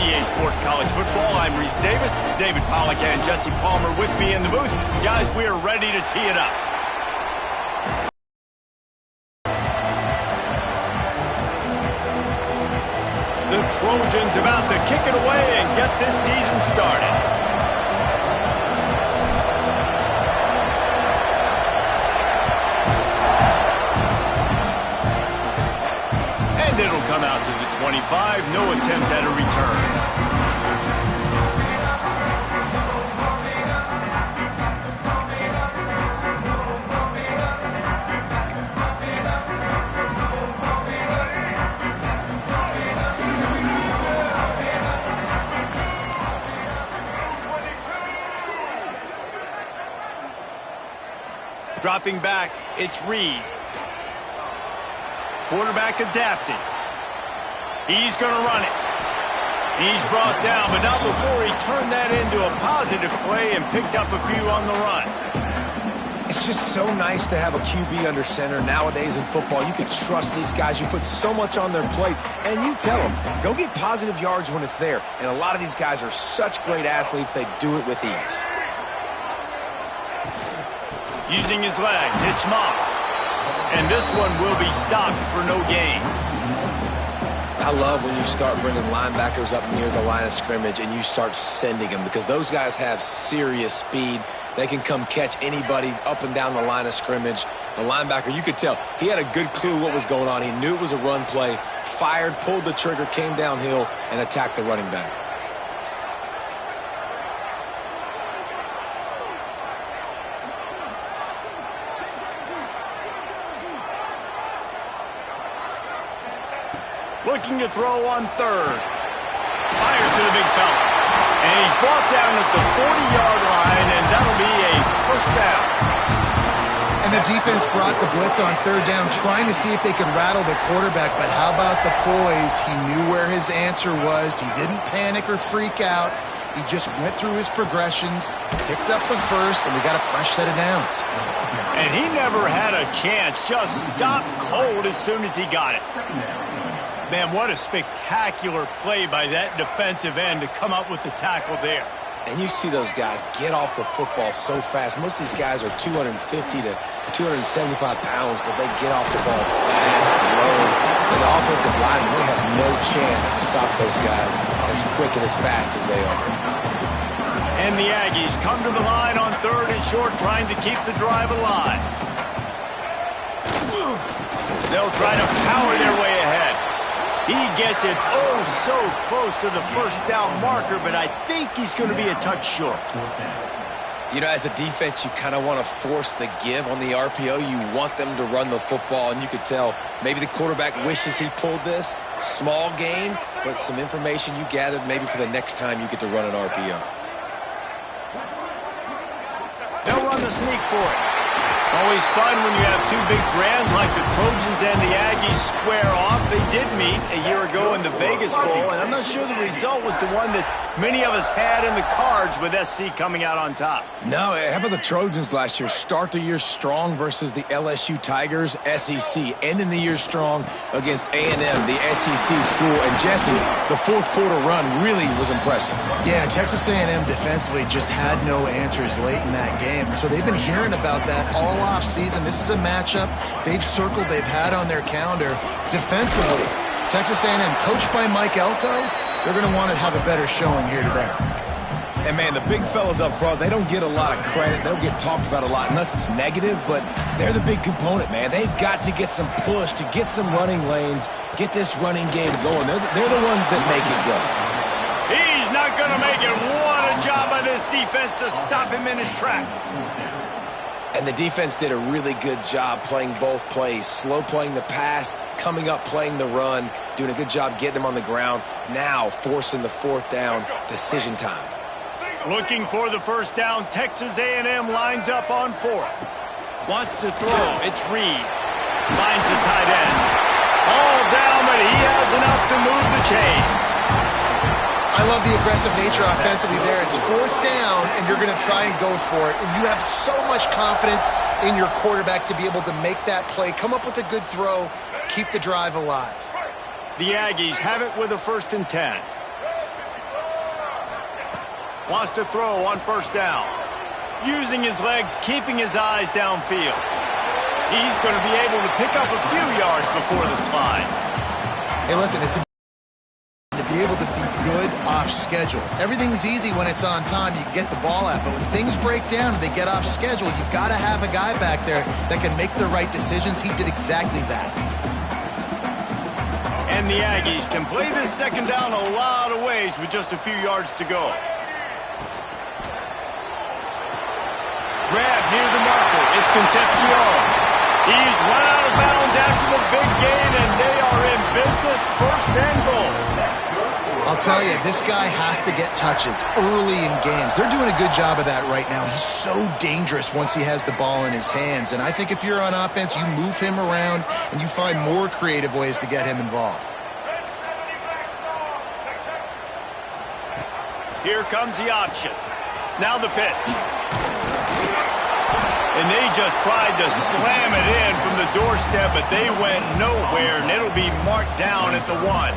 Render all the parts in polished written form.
EA Sports College Football. I'm Reese Davis, David Pollack, and Jesse Palmer with me in the booth. Guys, we are ready to tee it up. The Trojans about to kick it away and get this season started. And it'll come out to the 25. No attempt at a return. Dropping back, it's Reed. Quarterback adapting. He's going to run it. He's brought down, but not before he turned that into a positive play and picked up a few on the run. It's just so nice to have a QB under center nowadays in football. You can trust these guys. You put so much on their plate, and you tell them, go get positive yards when it's there. And a lot of these guys are such great athletes, they do it with ease. Using his legs, it's Moss. And this one will be stopped for no gain. I love when you start bringing linebackers up near the line of scrimmage and you start sending them, because those guys have serious speed. They can come catch anybody up and down the line of scrimmage. The linebacker, you could tell, he had a good clue what was going on. He knew it was a run play, fired, pulled the trigger, came downhill, and attacked the running back. Looking to throw on third. Fires to the big fella. And he's brought down at the 40-yard line, and that'll be a first down. And the defense brought the blitz on third down, trying to see if they could rattle the quarterback. But how about the poise? He knew where his answer was. He didn't panic or freak out. He just went through his progressions, picked up the first, and we got a fresh set of downs. And he never had a chance. Just stopped cold as soon as he got it. Man, what a spectacular play by that defensive end to come up with the tackle there. And you see those guys get off the football so fast. Most of these guys are 250 to 275 pounds, but they get off the ball fast, low. And the offensive linemen, they have no chance to stop those guys as quick and as fast as they are. And the Aggies come to the line on third and short, trying to keep the drive alive. They'll try to power their way ahead. He gets it oh so close to the first down marker, but I think he's going to be a touch short. You know, as a defense, you kind of want to force the give on the RPO. You want them to run the football, and you could tell maybe the quarterback wishes he pulled this. Small gain, but some information you gathered maybe for the next time you get to run an RPO. They'll run the sneak for it. Always fun when you have two big brands like the Trojans and the Aggies square off. They did meet a year ago in the Vegas Bowl, and I'm not sure the result was the one that many of us had in the cards, with SC coming out on top. No, how about the Trojans last year? Start the year strong versus the LSU Tigers, SEC. Ending the year strong against A&M, the SEC school. And Jesse, the fourth quarter run really was impressive. Yeah, Texas A&M defensively just had no answers late in that game. So they've been hearing about that all off season. This is a matchup they've circled, they've had on their calendar. Defensively, Texas A&M, coached by Mike Elko, they're going to want to have a better showing here today. And, man, the big fellas up front, they don't get a lot of credit. They don't get talked about a lot unless it's negative, but they're the big component, man. They've got to get some push, to get some running lanes, get this running game going. They're the ones that make it go. He's not going to make it. What a job by this defense to stop him in his tracks. And the defense did a really good job playing both plays. Slow playing the pass, coming up playing the run, doing a good job getting them on the ground. Now forcing the fourth down, decision time. Looking for the first down. Texas A&M lines up on fourth. Wants to throw. It's Reed. Finds the tight end. All down, but he has enough to move the chains. I love the aggressive nature offensively there. It's fourth down, and you're going to try and go for it. And you have so much confidence in your quarterback to be able to make that play, come up with a good throw, keep the drive alive. The Aggies have it with a 1st and 10. Wants to throw on first down. Using his legs, keeping his eyes downfield. He's going to be able to pick up a few yards before the slide. Hey, listen, it's to be able to be good off schedule. Everything's easy when it's on time. You can get the ball out, but when things break down and they get off schedule, you've got to have a guy back there that can make the right decisions. He did exactly that. And the Aggies can play this second down a lot of ways with just a few yards to go. Grab near the marker. It's Concepcion. He's run out of bounds after the big gain, and they are in business, first and goal. I'll tell you, this guy has to get touches early in games. They're doing a good job of that right now. He's so dangerous once he has the ball in his hands. And I think if you're on offense, you move him around and you find more creative ways to get him involved. Here comes the option. Now the pitch. And they just tried to slam it in from the doorstep, but they went nowhere, and it'll be marked down at the 1.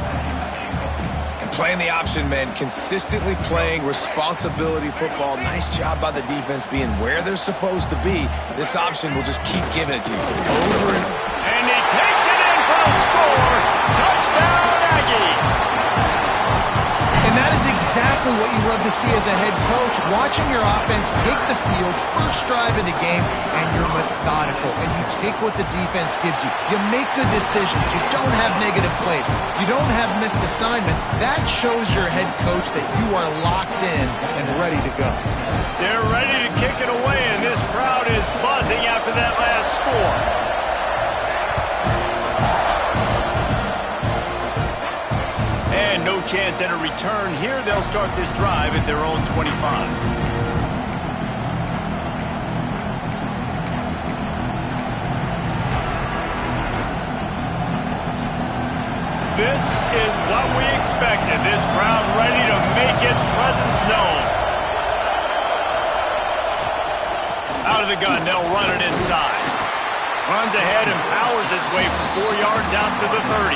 Playing the option, man, consistently playing responsibility football. Nice job by the defense being where they're supposed to be. This option will just keep giving it to you over and over. And he takes it in for a score. Touchdown, Aggies. And that is exactly what you love to see as a head coach, watching your offense take the field, first drive of the game, and you're methodical, and you take what the defense gives you. You make good decisions. You don't have negative plays. You don't have missed assignments. That shows your head coach that you are locked in and ready to go. They're ready to kick it away, and this crowd is buzzing after that last score. And no chance at a return here. They'll start this drive at their own 25. This is what we expected. This crowd ready to make its presence known. Out of the gun, they'll run it inside. Runs ahead and powers his way for 4 yards out to the 30.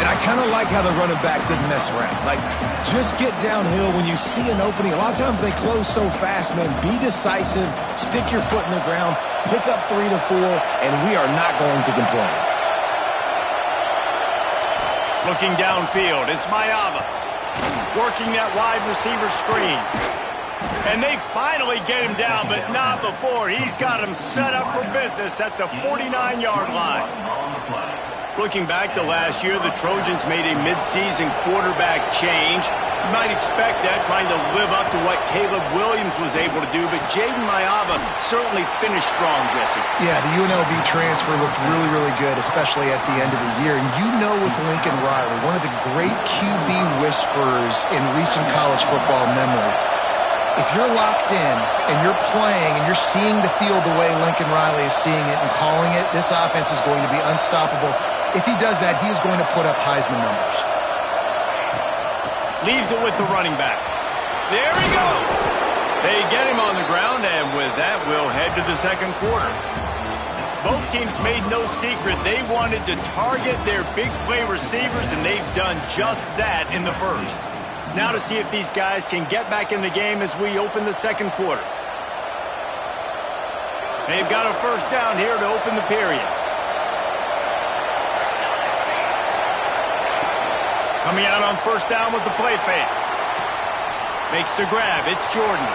And I kind of like how the running back didn't mess around. Like, just get downhill when you see an opening. A lot of times they close so fast, man. Be decisive, stick your foot in the ground, pick up 3 to 4, and we are not going to complain. Looking downfield, it's Mayava. Working that wide receiver screen. And they finally get him down, but not before. He's got him set up for business at the 49-yard line. Looking back to last year, the Trojans made a midseason quarterback change. You might expect that, trying to live up to what Caleb Williams was able to do, but Jaden Mayava certainly finished strong, Jesse. Yeah, the UNLV transfer looked really, really good, especially at the end of the year. And you know with Lincoln Riley, one of the great QB whisperers in recent college football memory, if you're locked in and you're playing and you're seeing the field the way Lincoln Riley is seeing it and calling it, this offense is going to be unstoppable. If he does that, he is going to put up Heisman numbers. Leaves it with the running back. There he goes. They get him on the ground, and with that, we'll head to the second quarter. Both teams made no secret they wanted to target their big play receivers, and they've done just that in the first. Now to see if these guys can get back in the game as we open the second quarter. They've got a first down here to open the period. Coming out on first down with the play fake. Makes the grab. It's Jordan.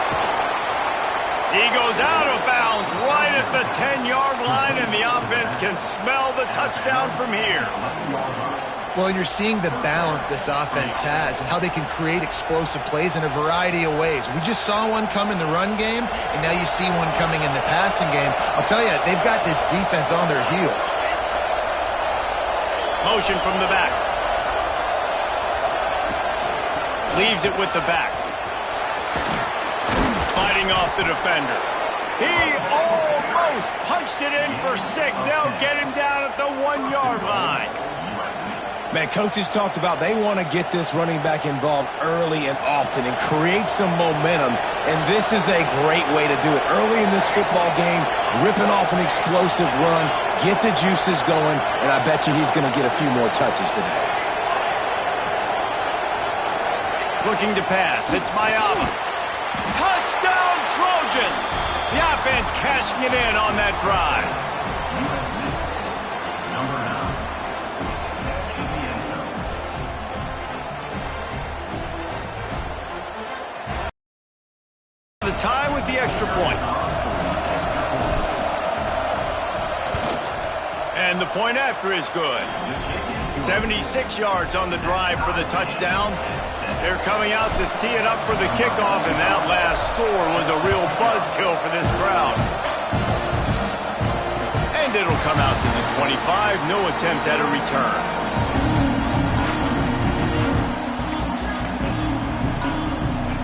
He goes out of bounds right at the 10-yard line, and the offense can smell the touchdown from here. Well, you're seeing the balance this offense has and how they can create explosive plays in a variety of ways. We just saw one come in the run game, and now you see one coming in the passing game. I'll tell you, they've got this defense on their heels. Motion from the back. Leaves it with the back. Fighting off the defender. He almost punched it in for 6. They'll get him down at the 1-yard line. Man, coaches talked about they want to get this running back involved early and often and create some momentum, and this is a great way to do it. Early in this football game, ripping off an explosive run, get the juices going, and I bet you he's going to get a few more touches today. Looking to pass. It's Mayama. Touchdown, Trojans! The offense cashing it in on that drive. The tie with the extra point. And the point after is good. 76 yards on the drive for the touchdown. They're coming out to tee it up for the kickoff, and that last score was a real buzzkill for this crowd. And it'll come out to the 25. No attempt at a return.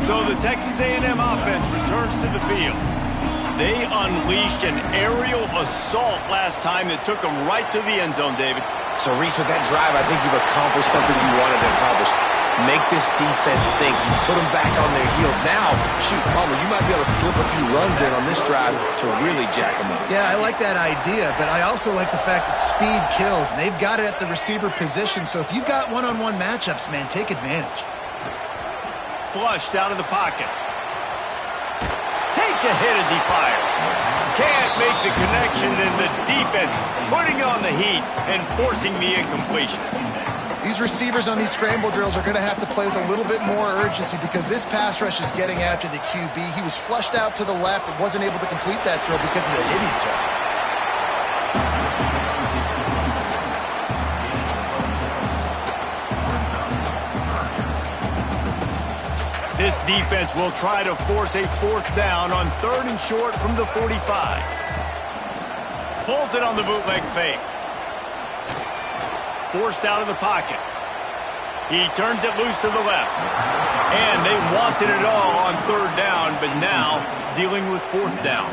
So the Texas A&M offense returns to the field. They unleashed an aerial assault last time that took them right to the end zone, David. So, Reese, with that drive, I think you've accomplished something you wanted to accomplish. Make this defense think. You put them back on their heels. Now, shoot, Palmer, you might be able to slip a few runs in on this drive to really jack them up. Yeah, I like that idea, but I also like the fact that speed kills, and they've got it at the receiver position. So if you've got one-on-one matchups, man, take advantage. Flushed out of the pocket. Takes a hit as he fires. Can't make the connection, and the defense putting on the heat and forcing the incompletion. These receivers on these scramble drills are going to have to play with a little bit more urgency because this pass rush is getting after the QB. He was flushed out to the left and wasn't able to complete that throw because of the hit he took. This defense will try to force a fourth down on 3rd and short from the 45. Pulls it on the bootleg fake. Forced out of the pocket. He turns it loose to the left. And they wanted it all on 3rd down, but now dealing with 4th down.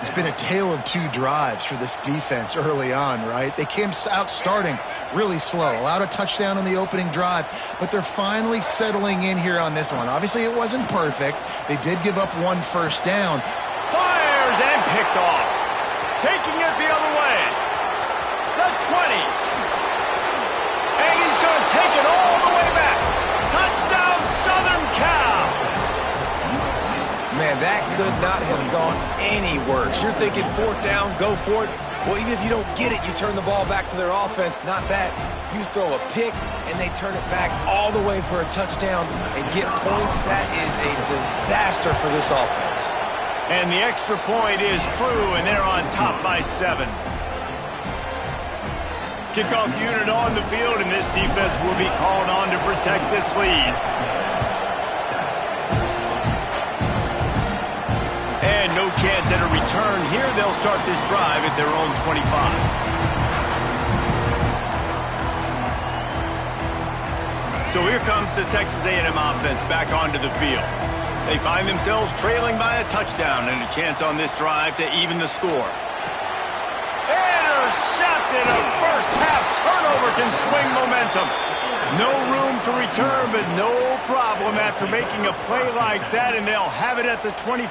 It's been a tale of two drives for this defense early on, right? They came out starting really slow, allowed a touchdown on the opening drive, but they're finally settling in here on this one. Obviously, it wasn't perfect. They did give up 1 first down. Fires and picked off. Taking it the other way. The 20. And he's going to take it all the way back. Touchdown, Southern Cal. Man, that could not have gone any worse. You're thinking 4th down, go for it. Well, even if you don't get it, you turn the ball back to their offense. Not that. You throw a pick, and they turn it back all the way for a touchdown and get points. That is a disaster for this offense. And the extra point is true, and they're on top by 7. Kickoff unit on the field, and this defense will be called on to protect this lead. And no chance at a return here. They'll start this drive at their own 25. So here comes the Texas A&M offense back onto the field. They find themselves trailing by a touchdown and a chance on this drive to even the score. Intercepted! A first-half turnover can swing momentum. No room to return, but no problem after making a play like that, and they'll have it at the 25.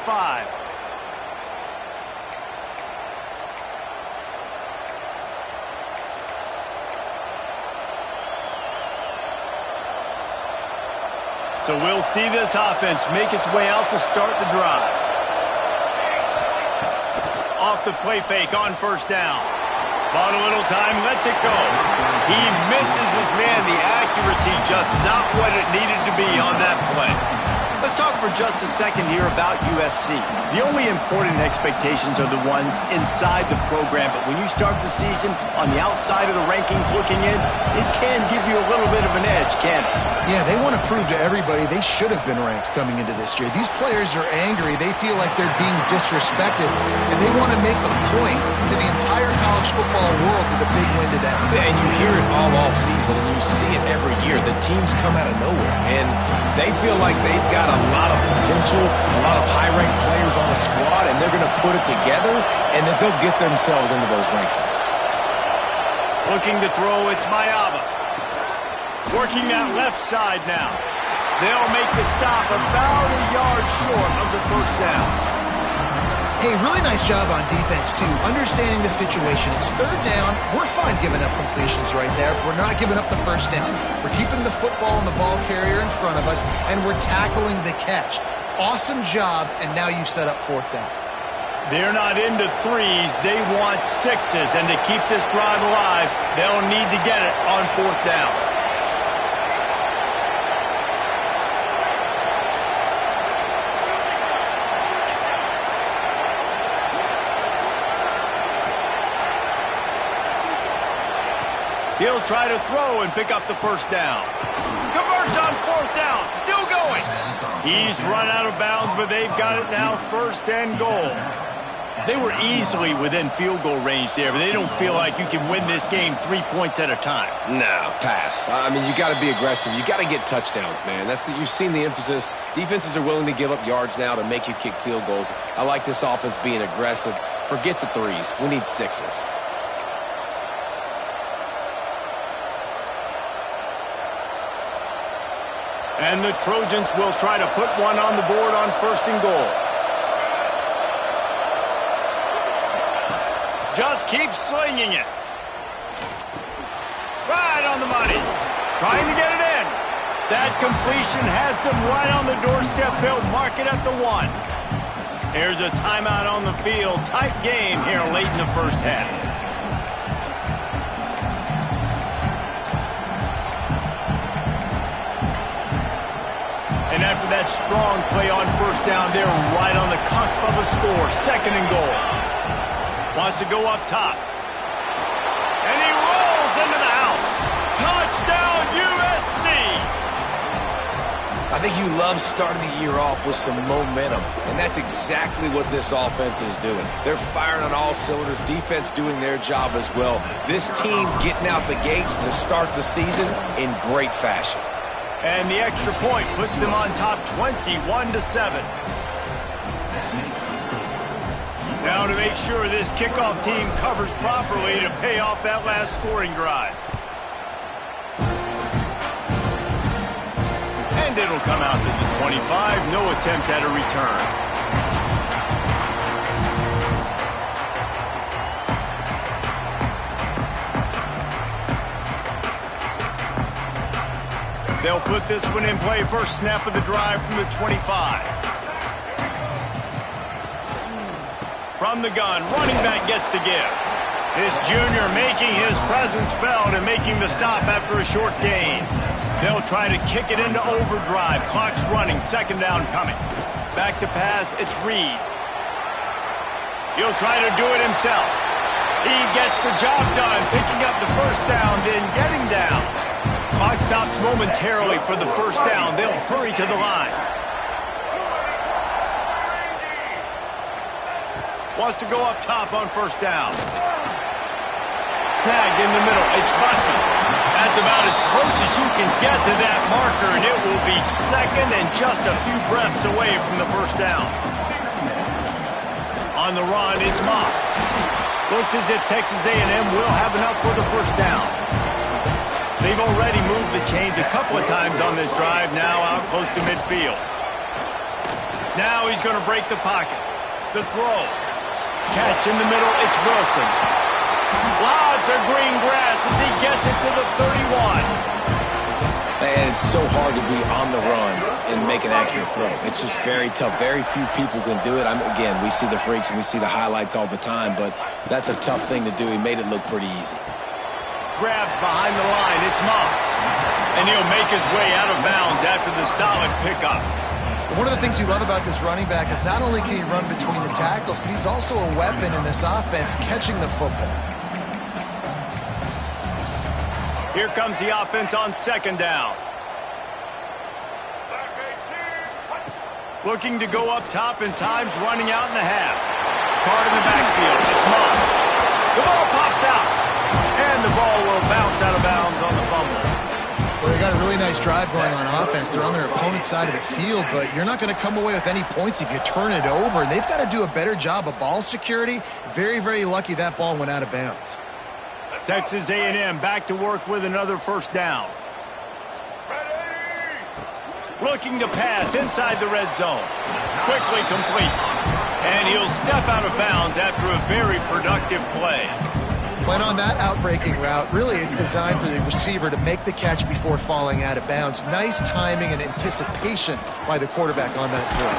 So we'll see this offense make its way out to start the drive. Off the play fake on 1st down. Bought a little time, lets it go. He misses his man. The accuracy just not what it needed to be on that play. Let's talk for just a second here about USC. The only important expectations are the ones inside the program, but when you start the season on the outside of the rankings looking in, it can give you a little bit of an edge, can't it? Yeah, they want to prove to everybody they should have been ranked coming into this year. These players are angry. They feel like they're being disrespected, and they want to make a point to the entire college football world with a big win today. And you hear it all season, and you see it every year. The teams come out of nowhere, and they feel like they've got a lot of potential, a lot of high-ranked players on the squad, and they're going to put it together, and that they'll get themselves into those rankings. Looking to throw, it's Mayaba. Working that left side now. They'll make the stop about a yard short of the 1st down. Hey, really nice job on defense, too, understanding the situation. It's third down. We're fine giving up completions right there. We're not giving up the first down. We're keeping the football and the ball carrier in front of us, and we're tackling the catch. Awesome job, and now you've set up fourth down. They're not into threes. They want sixes, and to keep this drive alive, they'll need to get it on fourth down. He'll try to throw and pick up the first down. Converts on fourth down. Still going. He's run out of bounds, but they've got it now first and goal. They were easily within field goal range there, but they don't feel like you can win this game 3 points at a time. No, pass. I mean, you got to be aggressive. You got to get touchdowns, man. You've seen the emphasis. Defenses are willing to give up yards now to make you kick field goals. I like this offense being aggressive. Forget the threes. We need sixes. And the Trojans will try to put one on the board on first and goal. Just keep slinging it. Right on the money. Trying to get it in. That completion has them right on the doorstep. They'll mark it at the 1. Here's a timeout on the field. Tight game here late in the first half. And after that strong play on first down, they're right on the cusp of a score. Second and goal. Wants to go up top. And he rolls into the house. Touchdown, USC! I think you love starting the year off with some momentum, and that's exactly what this offense is doing. They're firing on all cylinders, defense doing their job as well. This team getting out the gates to start the season in great fashion. And the extra point puts them on top 21-7. Now to make sure this kickoff team covers properly to pay off that last scoring drive. And it'll come out to the 25. No attempt at a return. They'll put this one in play. First snap of the drive from the 25. From the gun, running back gets to give. This junior making his presence felt and making the stop after a short gain. They'll try to kick it into overdrive. Clock's running, second down coming. Back to pass, it's Reed. He'll try to do it himself. He gets the job done, picking up the first down, then getting down. Clock stops momentarily for the first down. They'll hurry to the line. Wants to go up top on first down. Snagged in the middle. It's Bussey. That's about as close as you can get to that marker, and it will be second and just a few breaths away from the first down. On the run, it's Moss. Looks as if Texas A&M will have enough for the first down. They've already moved the chains a couple of times on this drive, now out close to midfield. Now he's going to break the pocket. The throw. Catch in the middle, it's Wilson. Lots of green grass as he gets it to the 31. And it's so hard to be on the run and make an accurate throw. It's just very tough. Very few people can do it. Again, we see the freaks and we see the highlights all the time, but that's a tough thing to do. He made it look pretty easy. Grabbed behind the line, it's Moss. And he'll make his way out of bounds after the solid pickup. One of the things you love about this running back is not only can he run between the tackles, but he's also a weapon in this offense catching the football. Here comes the offense on second down. Looking to go up top, and time's running out in the half. Card in the backfield, it's Moss. The ball pops out. And the ball will bounce out of bounds on the fumble. Well, they got a really nice drive going on offense. They're on their opponent's side of the field, but you're not going to come away with any points if you turn it over. And they've got to do a better job of ball security. Very, very lucky that ball went out of bounds. Texas A&M back to work with another first down. Looking to pass inside the red zone. Quickly complete. And he'll step out of bounds after a very productive play. When on that out-breaking route, really it's designed for the receiver to make the catch before falling out of bounds. Nice timing and anticipation by the quarterback on that throw.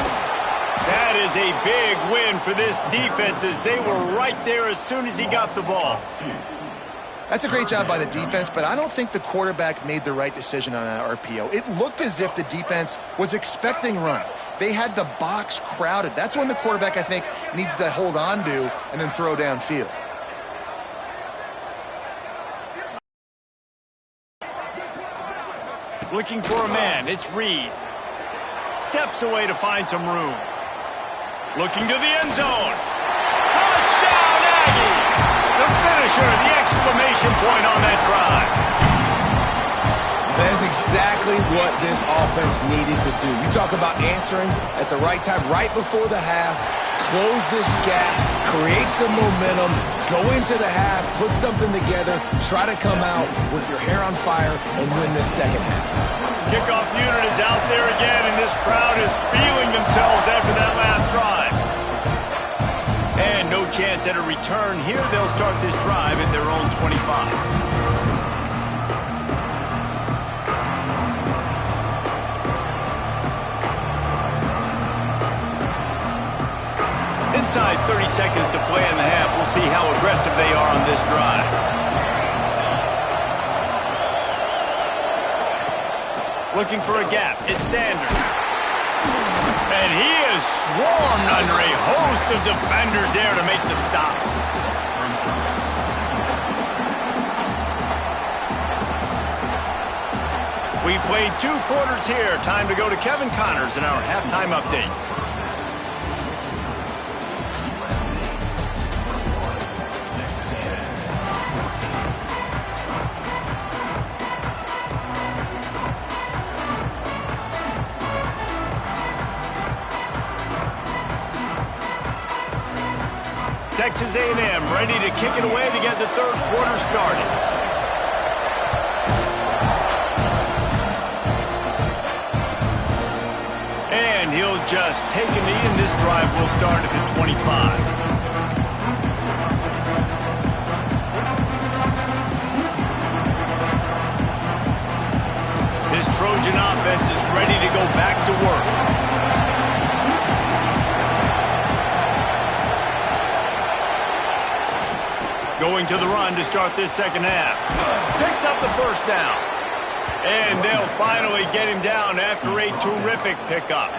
That is a big win for this defense as they were right there as soon as he got the ball. That's a great job by the defense, but I don't think the quarterback made the right decision on that RPO. It looked as if the defense was expecting run. They had the box crowded. That's when the quarterback, I think, needs to hold on to and then throw downfield. Looking for a man, it's Reed. Steps away to find some room. Looking to the end zone. Touchdown, Aggie! The finisher, the exclamation point on that drive. That is exactly what this offense needed to do. You talk about answering at the right time, right before the half, close this gap, create some momentum, go into the half, put something together, try to come out with your hair on fire and win this second half. Kickoff unit is out there again, and this crowd is feeling themselves after that last drive. And no chance at a return here. They'll start this drive at their own 25. Inside 30 seconds to play in the half. We'll see how aggressive they are on this drive. Looking for a gap. It's Sanders. And he is swarmed under a host of defenders there to make the stop. We've played 2 quarters here. Time to go to Kevin Connors in our halftime update. Texas A&M ready to kick it away to get the third quarter started. And he'll just take a knee, and this drive will start at the 25. This Trojan offense is ready to go back to work. Going to the run to start this second half. Picks up the first down. And they'll finally get him down after a terrific pickup.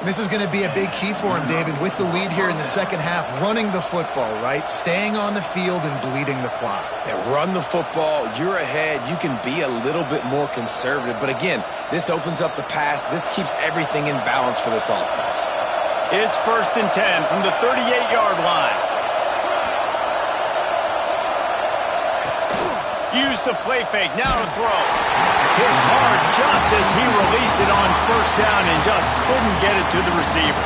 This is going to be a big key for him, David, with the lead here in the second half, running the football, right? Staying on the field and bleeding the clock. Yeah, run the football. You're ahead. You can be a little bit more conservative. But again, this opens up the pass. This keeps everything in balance for this offense. It's 1st and 10 from the 38-yard line. Use the play fake, now to throw. Hit hard just as he released it on first down and just couldn't get it to the receiver.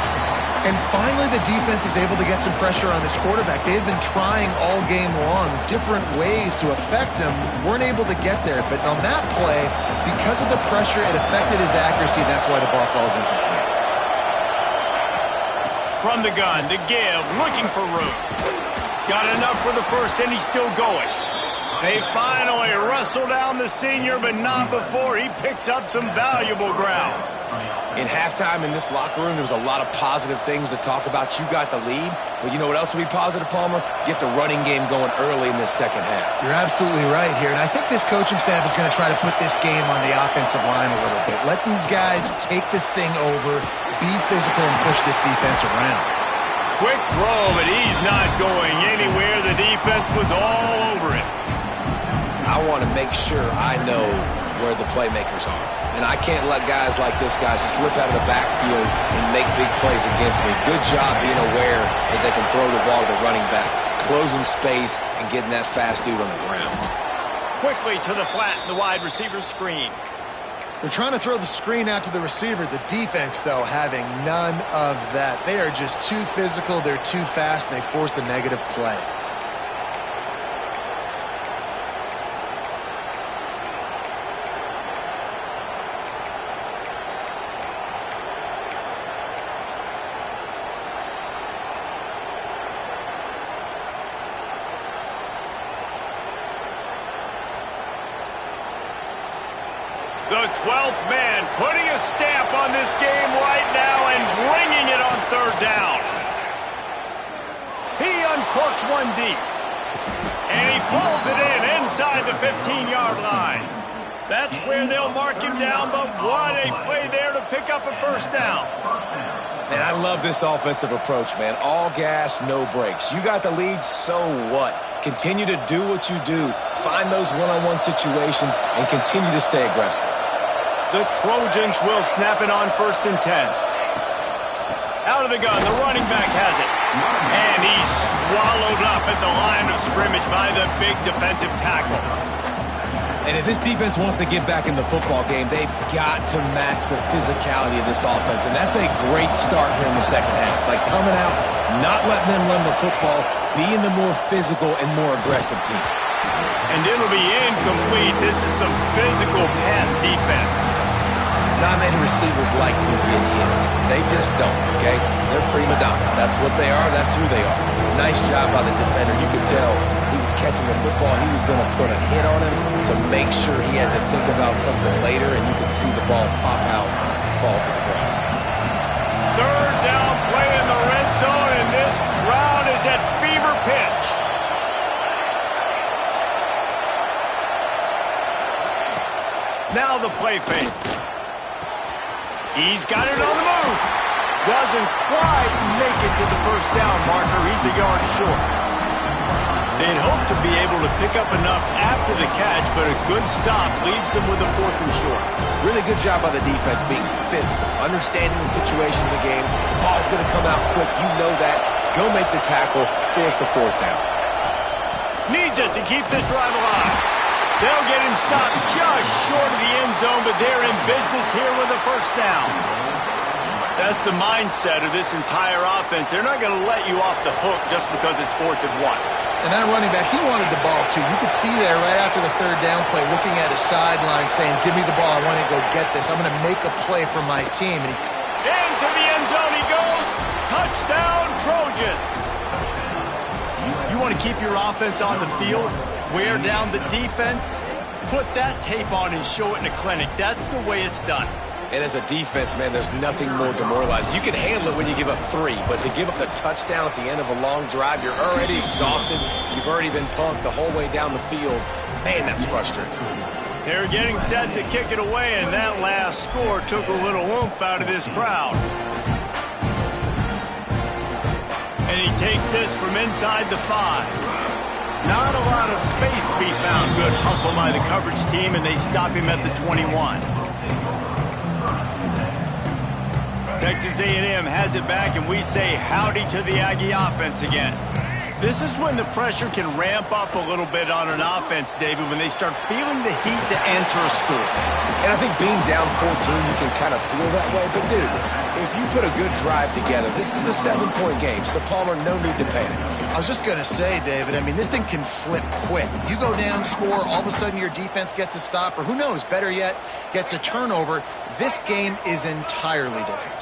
And finally the defense is able to get some pressure on this quarterback. They've been trying all game long different ways to affect him. Weren't able to get there, but on that play, because of the pressure, it affected his accuracy, and that's why the ball falls incomplete. From the gun, the give, looking for room. Got enough for the first, and he's still going. They finally wrestle down the senior, but not before he picks up some valuable ground. In halftime in this locker room, there was a lot of positive things to talk about. You got the lead, but you know what else will be positive, Palmer? Get the running game going early in this second half. You're absolutely right here, and I think this coaching staff is going to try to put this game on the offensive line a little bit. Let these guys take this thing over, be physical, and push this defense around. Quick throw, but he's not going anywhere. The defense was all over it. I want to make sure I know where the playmakers are. And I can't let guys like this guy slip out of the backfield and make big plays against me. Good job being aware that they can throw the ball to the running back, closing space, and getting that fast dude on the ground. Quickly to the flat in the wide receiver screen. They're trying to throw the screen out to the receiver. The defense, though, having none of that. They are just too physical, they're too fast, and they force a negative play. The 12th man putting a stamp on this game right now and bringing it on third down. He uncorks one deep. And he pulls it in inside the 15-yard line. That's where they'll mark him down, but what a play there to pick up a first down. And I love this offensive approach, man. All gas, no brakes. You got the lead, so what? Continue to do what you do. Find those one-on-one situations and continue to stay aggressive. The Trojans will snap it on 1st and 10. Out of the gun, the running back has it. And he's swallowed up at the line of scrimmage by the big defensive tackle. And if this defense wants to get back in the football game, they've got to match the physicality of this offense. And that's a great start here in the second half. Like coming out, not letting them run the football, being the more physical and more aggressive team. And it'll be incomplete. This is some physical pass defense. Not many receivers like to get hit. They just don't, okay? They're prima donnas. That's what they are. That's who they are. Nice job by the defender. You could tell he was catching the football. He was going to put a hit on him to make sure he had to think about something later, and you could see the ball pop out and fall to the ground. Third down play in the red zone, and this crowd is at fever pitch. Now the play fake. He's got it on the move. Doesn't quite make it to the first down marker. He's a yard short. They'd hope to be able to pick up enough after the catch, but a good stop leaves them with a 4th and short. Really good job by the defense being physical, understanding the situation of the game. The ball's going to come out quick. You know that. Go make the tackle. Force the 4th down. Needs it to keep this drive alive. They'll get him stopped just short of the end zone, but they're in business here with a first down. That's the mindset of this entire offense. They're not going to let you off the hook just because it's 4th and 1. And that running back, he wanted the ball, too. You could see there right after the third down play, looking at his sideline, saying, give me the ball. I want to go get this. I'm going to make a play for my team. And into the end zone he goes. Touchdown, Trojans. You want to keep your offense on the field? Wear down the defense? Put that tape on and show it in a clinic. That's the way it's done. And as a defense, man, there's nothing more demoralizing. You can handle it when you give up 3, but to give up the touchdown at the end of a long drive, you're already exhausted. You've already been punked the whole way down the field. Man, that's frustrating. They're getting set to kick it away, and that last score took a little oomph out of this crowd. And he takes this from inside the 5. Not a lot of space to be found. Good hustle by the coverage team, and they stop him at the 21. Texas A&M has it back, and we say howdy to the Aggie offense again. This is when the pressure can ramp up a little bit on an offense, David, when they start feeling the heat to answer a score. And I think being down 14, you can kind of feel that way. But, dude, if you put a good drive together, this is a 7-point game. So, Palmer, no need to panic. I was just going to say, David, I mean, this thing can flip quick. You go down, score, all of a sudden your defense gets a stop, or who knows, better yet, gets a turnover. This game is entirely different.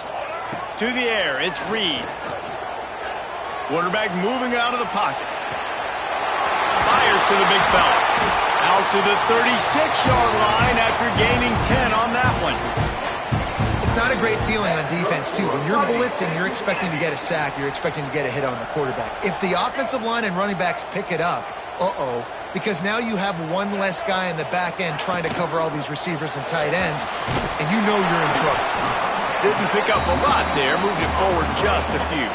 To the air, it's Reed. Quarterback moving out of the pocket. Fires to the big fella. Out to the 36-yard line after gaining 10 on that one. It's not a great feeling on defense, too. When you're blitzing, you're expecting to get a sack. You're expecting to get a hit on the quarterback. If the offensive line and running backs pick it up, because now you have one less guy in the back end trying to cover all these receivers and tight ends, and you know you're in trouble. Didn't pick up a lot there. Moved it forward just a few.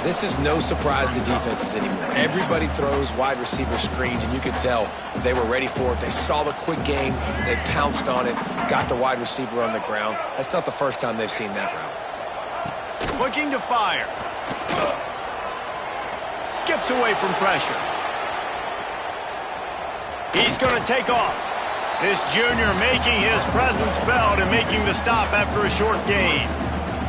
This is no surprise to defenses anymore. Everybody throws wide receiver screens, and you could tell they were ready for it. They saw the quick game. They pounced on it, got the wide receiver on the ground. That's not the first time they've seen that route. Looking to fire. Skips away from pressure. He's going to take off. This junior making his presence felt and making the stop after a short gain.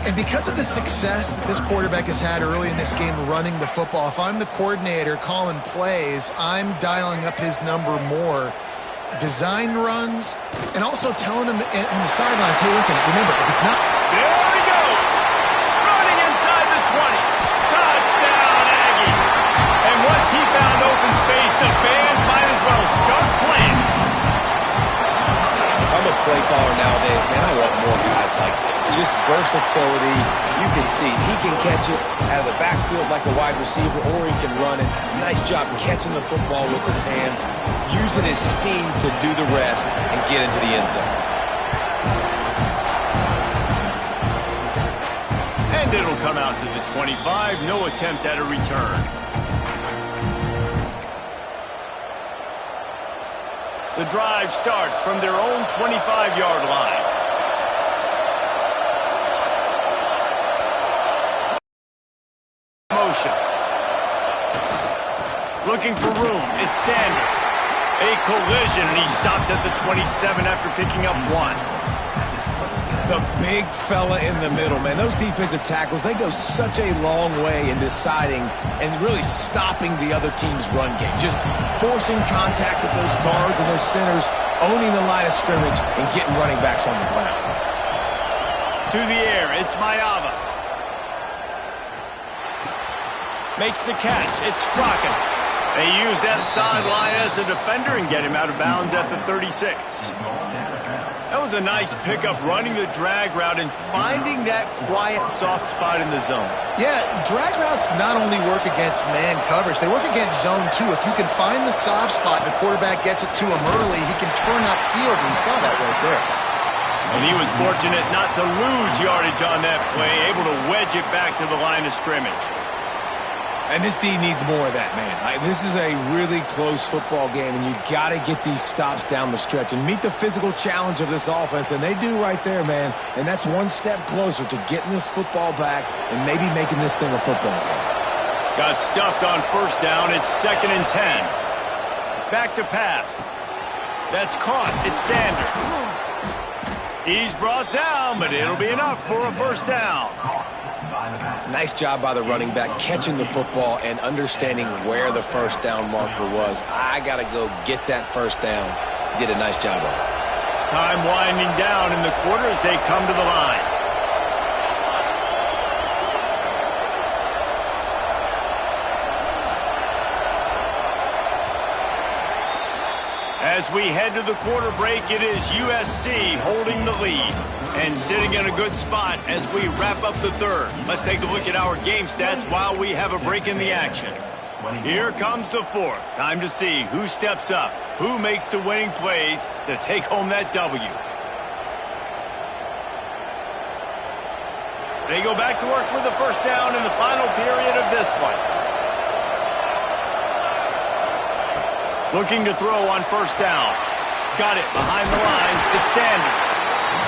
And because of the success that this quarterback has had early in this game running the football, if I'm the coordinator calling plays, I'm dialing up his number more. Design runs, and also telling him on the sidelines, hey, listen, remember, if it's not... There he goes! Running inside the 20. Touchdown, Aggie! And once he found open space, the band might as well start playing. I'm a play caller nowadays, man, I want more guys like this. Just versatility. You can see he can catch it out of the backfield like a wide receiver, or he can run it. Nice job catching the football with his hands, using his speed to do the rest and get into the end zone. And it'll come out to the 25. No attempt at a return. The drive starts from their own 25-yard line. Motion. Looking for room. It's Sanders. A collision, and he stopped at the 27 after picking up 1. The big fella in the middle, man. Those defensive tackles, they go such a long way in deciding and really stopping the other team's run game. Just forcing contact with those guards and those centers, owning the line of scrimmage, and getting running backs on the ground. To the air, it's Mayava. Makes the catch. It's Strachan. They use that sideline as a defender and get him out of bounds at the 36. That was a nice pickup, running the drag route and finding that quiet, soft spot in the zone. Yeah, drag routes not only work against man coverage, they work against zone too. If you can find the soft spot, the quarterback gets it to him early, he can turn upfield, and you saw that right there. And he was fortunate not to lose yardage on that play, able to wedge it back to the line of scrimmage. And this D needs more of that, man. This is a really close football game, and you got to get these stops down the stretch and meet the physical challenge of this offense, and they do right there, man. And that's one step closer to getting this football back and maybe making this thing a football game. Got stuffed on first down. It's 2nd and 10. Back to pass. That's caught. It's Sanders. He's brought down, but it'll be enough for a first down. Nice job by the running back catching the football and understanding where the first down marker was. I got to go get that first down. He did a nice job of it. Time winding down in the quarter as they come to the line. As we head to the quarter break, it is USC holding the lead and sitting in a good spot as we wrap up the third. Let's take a look at our game stats while we have a break in the action. Here comes the fourth. Time to see who steps up, who makes the winning plays to take home that W. They go back to work with the first down in the final period of this one. Looking to throw on first down. Got it behind the line. It's Sanders.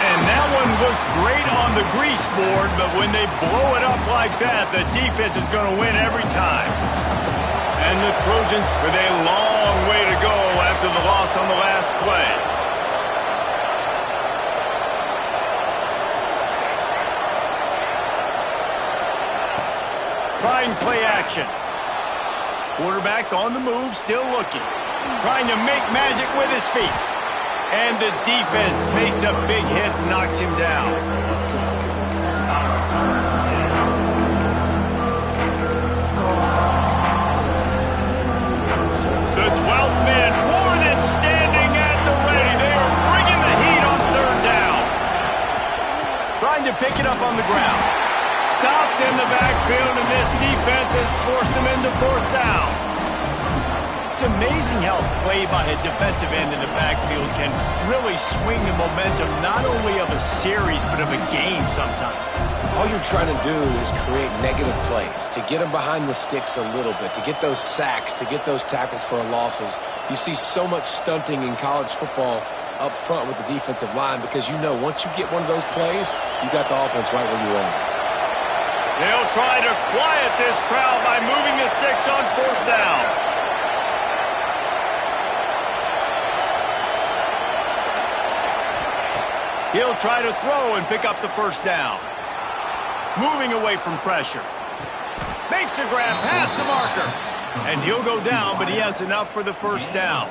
And that one looked great on the grease board, but when they blow it up like that, the defense is going to win every time. And the Trojans with a long way to go after the loss on the last play. Trying play action. Quarterback on the move, still looking. Trying to make magic with his feet. And the defense makes a big hit and knocks him down. The 12th man more than standing at the ready. They are bringing the heat on third down. Trying to pick it up on the ground. Stopped in the backfield, and this defense has forced him into fourth down. It's amazing how a play by a defensive end in the backfield can really swing the momentum not only of a series but of a game sometimes. All you're trying to do is create negative plays, to get them behind the sticks a little bit, to get those sacks, to get those tackles for losses. You see so much stunting in college football up front with the defensive line because you know once you get one of those plays, you got the offense right where you want it. They'll try to quiet this crowd by moving the sticks on fourth down. He'll try to throw and pick up the first down. Moving away from pressure. Makes a grab past the marker. And he'll go down, but he has enough for the first down.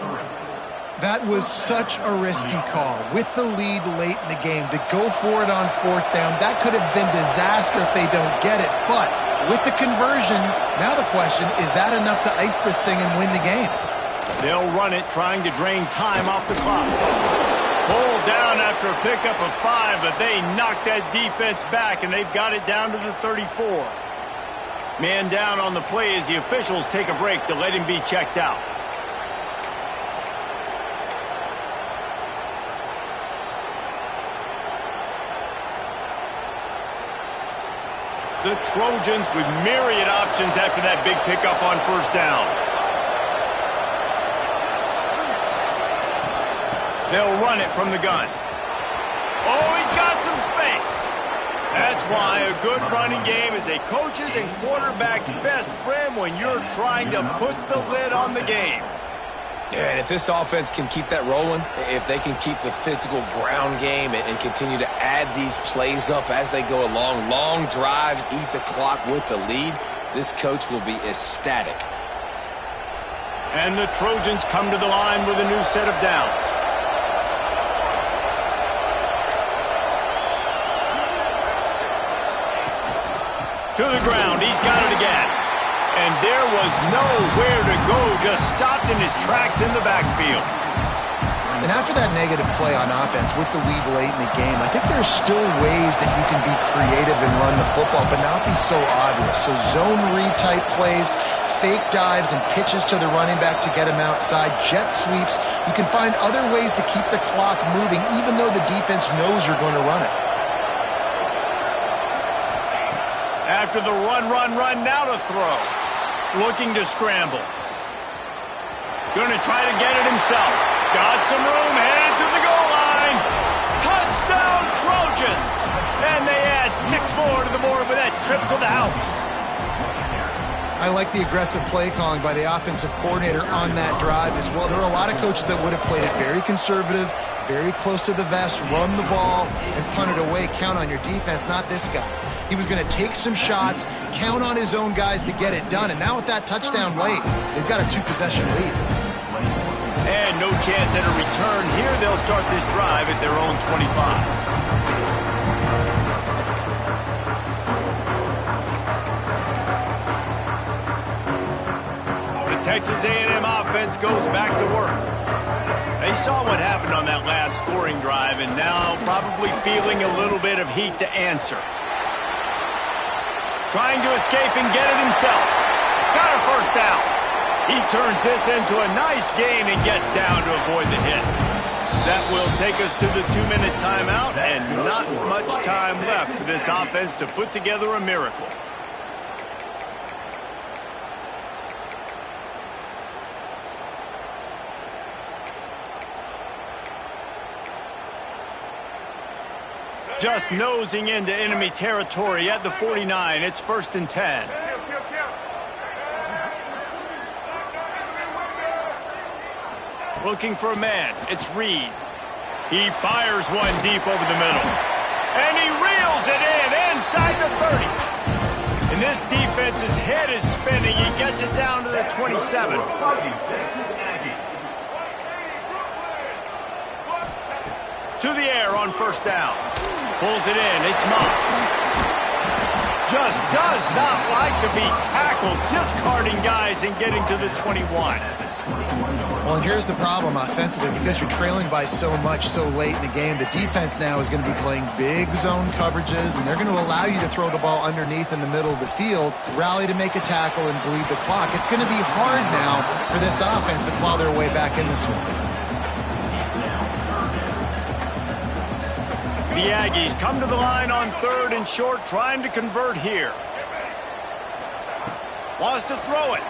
That was such a risky call. With the lead late in the game, to go for it on fourth down, that could have been disaster if they don't get it. But with the conversion, now the question, is that enough to ice this thing and win the game? They'll run it, trying to drain time off the clock. Pulled down after a pickup of 5, but they knocked that defense back, and they've got it down to the 34. Man down on the play as the officials take a break to let him be checked out. The Trojans with myriad options after that big pickup on first down. They'll run it from the gun. Oh, he's got some space. That's why a good running game is a coach's and quarterback's best friend when you're trying to put the lid on the game. Yeah, and if this offense can keep that rolling, if they can keep the physical ground game and continue to add these plays up as they go along, long drives, eat the clock with the lead, this coach will be ecstatic. And the Trojans come to the line with a new set of downs. To the ground, he's got it again. And there was nowhere to go, just stopped in his tracks in the backfield. And after that negative play on offense with the lead late in the game, I think there's still ways that you can be creative and run the football, but not be so obvious. So zone read type plays, fake dives and pitches to the running back to get him outside, jet sweeps. You can find other ways to keep the clock moving, even though the defense knows you're going to run it. After the run, now to throw. Looking to scramble. Gonna try to get it himself. Got some room, headed to the goal line. Touchdown, Trojans! And they add 6 more to the board with that trip to the house. I like the aggressive play calling by the offensive coordinator on that drive as well. There are a lot of coaches that would have played it very conservative, very close to the vest, run the ball, and punt it away. Count on your defense, not this guy. He was going to take some shots, count on his own guys to get it done. And now with that touchdown late, they've got a 2-possession lead. And no chance at a return here. They'll start this drive at their own 25. Texas A&M offense goes back to work. They saw what happened on that last scoring drive and now probably feeling a little bit of heat to answer. Trying to escape and get it himself. Got a first down. He turns this into a nice gain and gets down to avoid the hit. That will take us to the 2-minute timeout, and not much time left for this offense to put together a miracle. Just nosing into enemy territory at the 49. It's 1st and 10. Looking for a man. It's Reed. He fires one deep over the middle. And he reels it in inside the 30. And this defense's head is spinning. He gets it down to the 27. To the air on first down. Pulls it in. It's Moss. Just does not like to be tackled, discarding guys and getting to the 21. Well, and here's the problem offensively. Because you're trailing by so much so late in the game, the defense now is going to be playing big zone coverages, and they're going to allow you to throw the ball underneath in the middle of the field, rally to make a tackle, and bleed the clock. It's going to be hard now for this offense to claw their way back in this one. The Aggies come to the line on 3rd and short, trying to convert here. Wants to throw it.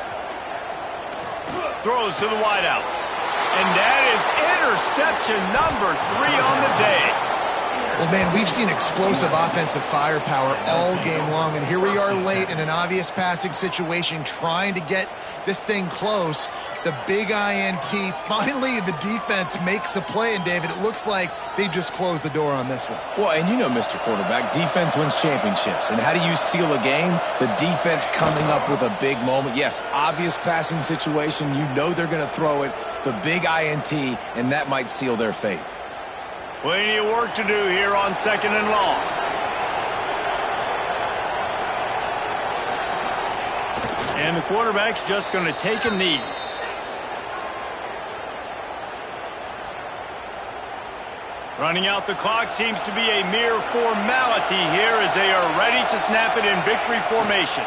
Throws to the wideout. And that is interception number 3 on the day. Well, man, we've seen explosive offensive firepower all game long, and here we are late in an obvious passing situation trying to get this thing close. The big INT. Finally, the defense makes a play, and David, it looks like they just closed the door on this one. Well, and you know, Mr. Quarterback, defense wins championships. And how do you seal a game? The defense coming up with a big moment. Yes, obvious passing situation. You know they're going to throw it. The big INT, and that might seal their fate. Plenty of work to do here on 2nd and long. And the quarterback's just going to take a knee. Running out the clock seems to be a mere formality here as they are ready to snap it in victory formation.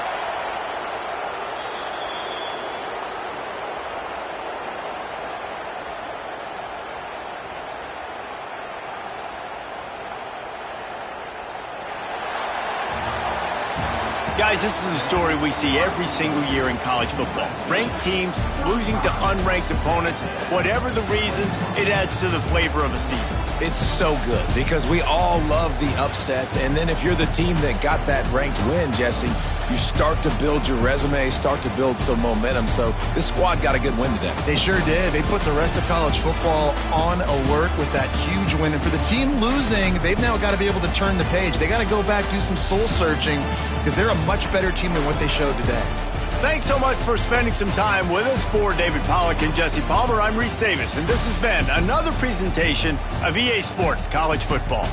Guys, this is a story we see every single year in college football. Ranked teams losing to unranked opponents. Whatever the reasons, it adds to the flavor of a season. It's so good because we all love the upsets. And then if you're the team that got that ranked win, Jesse, you start to build your resume, start to build some momentum. So this squad got a good win today. They sure did. They put the rest of college football on alert with that huge win. And for the team losing, they've now got to be able to turn the page. They got to go back, do some soul searching, because they're a much better team than what they showed today. Thanks so much for spending some time with us. For David Pollack and Jesse Palmer, I'm Reese Davis, and this has been another presentation of EA Sports College Football.